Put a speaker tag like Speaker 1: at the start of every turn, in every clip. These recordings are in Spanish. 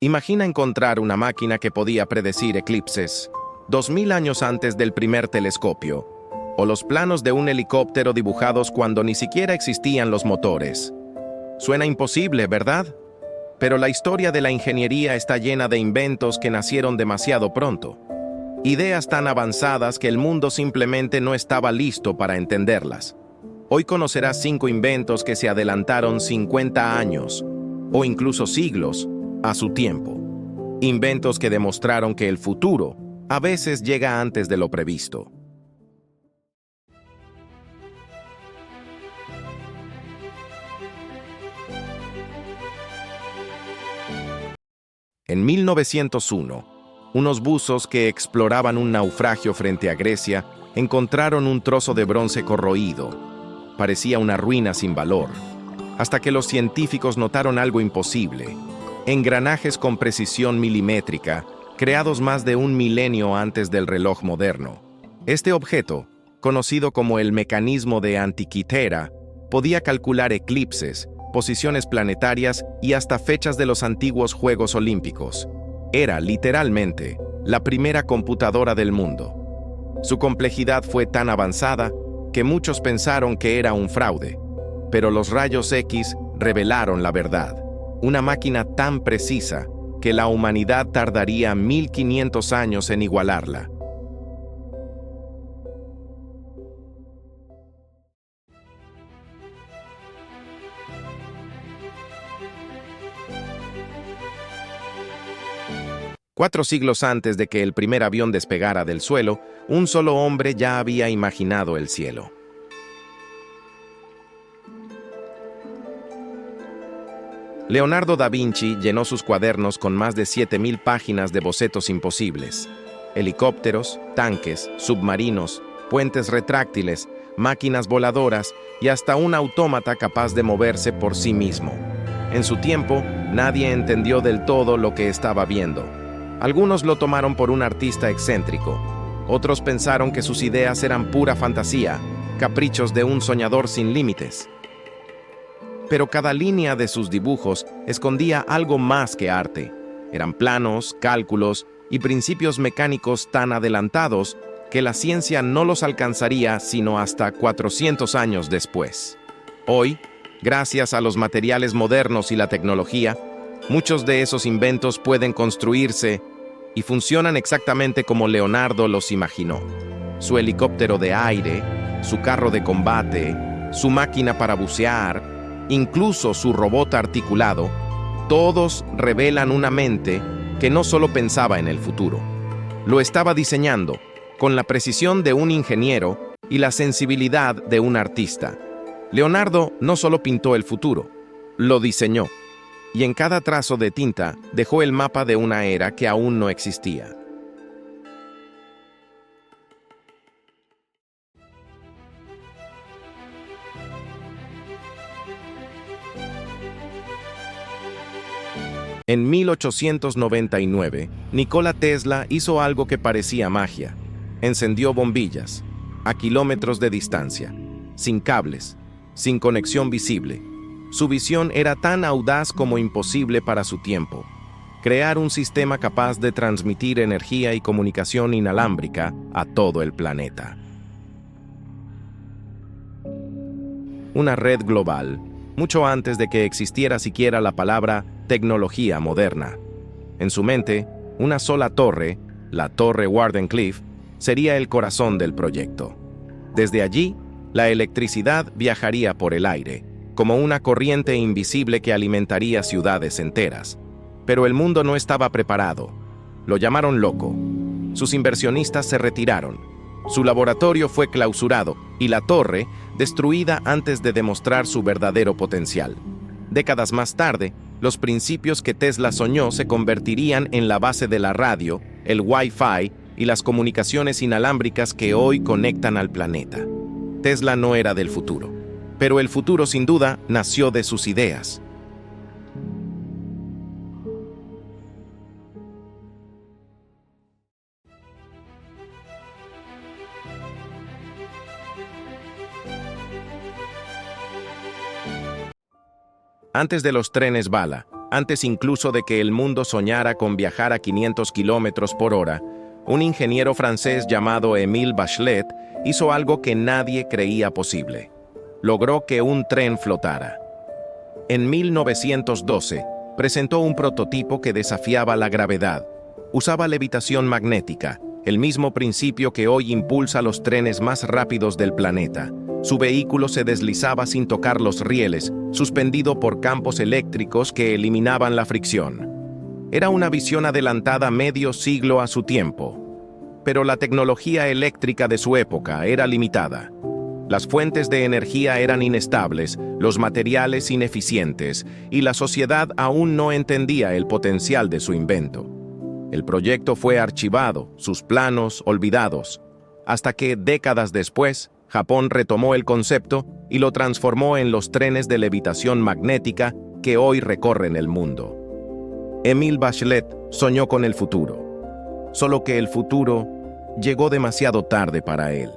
Speaker 1: Imagina encontrar una máquina que podía predecir eclipses 2000 años antes del primer telescopio, o los planos de un helicóptero dibujados cuando ni siquiera existían los motores. Suena imposible, ¿verdad? Pero la historia de la ingeniería está llena de inventos que nacieron demasiado pronto. Ideas tan avanzadas que el mundo simplemente no estaba listo para entenderlas. Hoy conocerás 5 inventos que se adelantaron 50 años, o incluso siglos, a su tiempo. Inventos que demostraron que el futuro a veces llega antes de lo previsto. En 1901, unos buzos que exploraban un naufragio frente a Grecia encontraron un trozo de bronce corroído. Parecía una ruina sin valor, hasta que los científicos notaron algo imposible: engranajes con precisión milimétrica, creados más de un milenio antes del reloj moderno. Este objeto, conocido como el mecanismo de Antikythera, podía calcular eclipses, posiciones planetarias y hasta fechas de los antiguos Juegos Olímpicos. Era, literalmente, la primera computadora del mundo. Su complejidad fue tan avanzada que muchos pensaron que era un fraude, pero los rayos X revelaron la verdad. Una máquina tan precisa que la humanidad tardaría 1500 años en igualarla. Cuatro siglos antes de que el primer avión despegara del suelo, un solo hombre ya había imaginado el cielo. Leonardo da Vinci llenó sus cuadernos con más de 7000 páginas de bocetos imposibles. Helicópteros, tanques, submarinos, puentes retráctiles, máquinas voladoras y hasta un autómata capaz de moverse por sí mismo. En su tiempo, nadie entendió del todo lo que estaba viendo. Algunos lo tomaron por un artista excéntrico. Otros pensaron que sus ideas eran pura fantasía, caprichos de un soñador sin límites. Pero cada línea de sus dibujos escondía algo más que arte. Eran planos, cálculos y principios mecánicos tan adelantados que la ciencia no los alcanzaría sino hasta 400 años después. Hoy, gracias a los materiales modernos y la tecnología, muchos de esos inventos pueden construirse y funcionan exactamente como Leonardo los imaginó. Su helicóptero de aire, su carro de combate, su máquina para bucear, incluso su robot articulado, todos revelan una mente que no solo pensaba en el futuro. Lo estaba diseñando con la precisión de un ingeniero y la sensibilidad de un artista. Leonardo no solo pintó el futuro, lo diseñó. Y en cada trazo de tinta dejó el mapa de una era que aún no existía. En 1899, Nikola Tesla hizo algo que parecía magia. Encendió bombillas, a kilómetros de distancia, sin cables, sin conexión visible. Su visión era tan audaz como imposible para su tiempo: crear un sistema capaz de transmitir energía y comunicación inalámbrica a todo el planeta. Una red global, mucho antes de que existiera siquiera la palabra tecnología moderna. En su mente, una sola torre, la Torre Wardenclyffe, sería el corazón del proyecto. Desde allí, la electricidad viajaría por el aire, como una corriente invisible que alimentaría ciudades enteras. Pero el mundo no estaba preparado. Lo llamaron loco. Sus inversionistas se retiraron. Su laboratorio fue clausurado y la torre destruida antes de demostrar su verdadero potencial. Décadas más tarde, los principios que Tesla soñó se convertirían en la base de la radio, el Wi-Fi y las comunicaciones inalámbricas que hoy conectan al planeta. Tesla no era del futuro, pero el futuro sin duda nació de sus ideas. Antes de los trenes bala, Antes incluso de que el mundo soñara con viajar a 500 kilómetros por hora, un ingeniero francés llamado Émile Bachelet hizo algo que nadie creía posible. Logró que un tren flotara. En 1912, presentó un prototipo que desafiaba la gravedad. Usaba levitación magnética, el mismo principio que hoy impulsa los trenes más rápidos del planeta. Su vehículo se deslizaba sin tocar los rieles, suspendido por campos eléctricos que eliminaban la fricción. Era una visión adelantada medio siglo a su tiempo. Pero la tecnología eléctrica de su época era limitada. Las fuentes de energía eran inestables, los materiales ineficientes, y la sociedad aún no entendía el potencial de su invento. El proyecto fue archivado, sus planos olvidados, hasta que, décadas después, Japón retomó el concepto y lo transformó en los trenes de levitación magnética que hoy recorren el mundo. Émile Bachelet soñó con el futuro, solo que el futuro llegó demasiado tarde para él.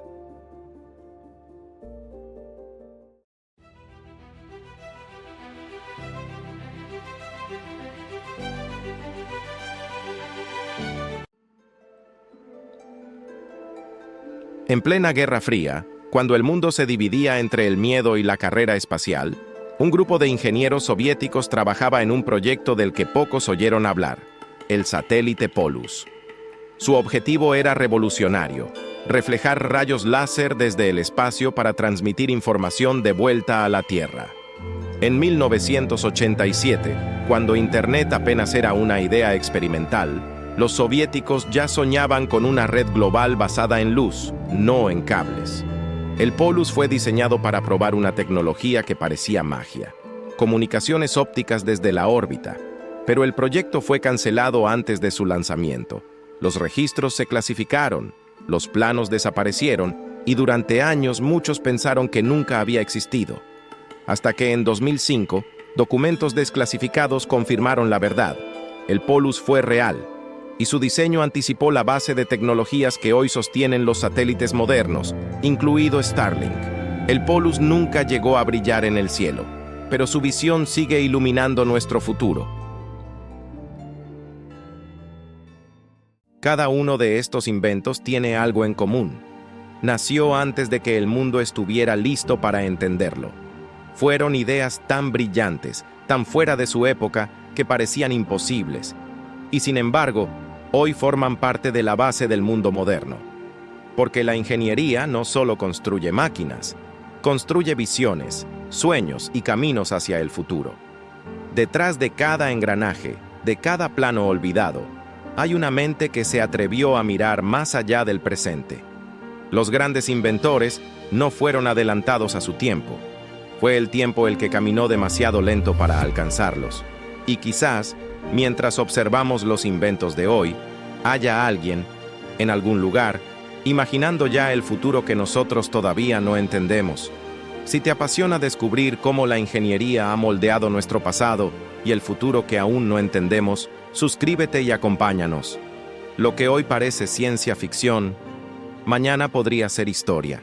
Speaker 1: En plena Guerra Fría, cuando el mundo se dividía entre el miedo y la carrera espacial, un grupo de ingenieros soviéticos trabajaba en un proyecto del que pocos oyeron hablar, el satélite Polus. Su objetivo era revolucionario: reflejar rayos láser desde el espacio para transmitir información de vuelta a la Tierra. En 1987, cuando Internet apenas era una idea experimental, los soviéticos ya soñaban con una red global basada en luz, no en cables. El Polus fue diseñado para probar una tecnología que parecía magia: comunicaciones ópticas desde la órbita. Pero el proyecto fue cancelado antes de su lanzamiento. Los registros se clasificaron, los planos desaparecieron, y durante años muchos pensaron que nunca había existido. Hasta que en 2005, documentos desclasificados confirmaron la verdad. El Polus fue real, y su diseño anticipó la base de tecnologías que hoy sostienen los satélites modernos, incluido Starlink. El Polus nunca llegó a brillar en el cielo, pero su visión sigue iluminando nuestro futuro. Cada uno de estos inventos tiene algo en común. Nació antes de que el mundo estuviera listo para entenderlo. Fueron ideas tan brillantes, tan fuera de su época, que parecían imposibles. Y sin embargo, hoy forman parte de la base del mundo moderno. Porque la ingeniería no solo construye máquinas, construye visiones, sueños y caminos hacia el futuro. Detrás de cada engranaje, de cada plano olvidado, hay una mente que se atrevió a mirar más allá del presente. Los grandes inventores no fueron adelantados a su tiempo. Fue el tiempo el que caminó demasiado lento para alcanzarlos. Y quizás, mientras observamos los inventos de hoy, haya alguien, en algún lugar, imaginando ya el futuro que nosotros todavía no entendemos. Si te apasiona descubrir cómo la ingeniería ha moldeado nuestro pasado y el futuro que aún no entendemos, suscríbete y acompáñanos. Lo que hoy parece ciencia ficción, mañana podría ser historia.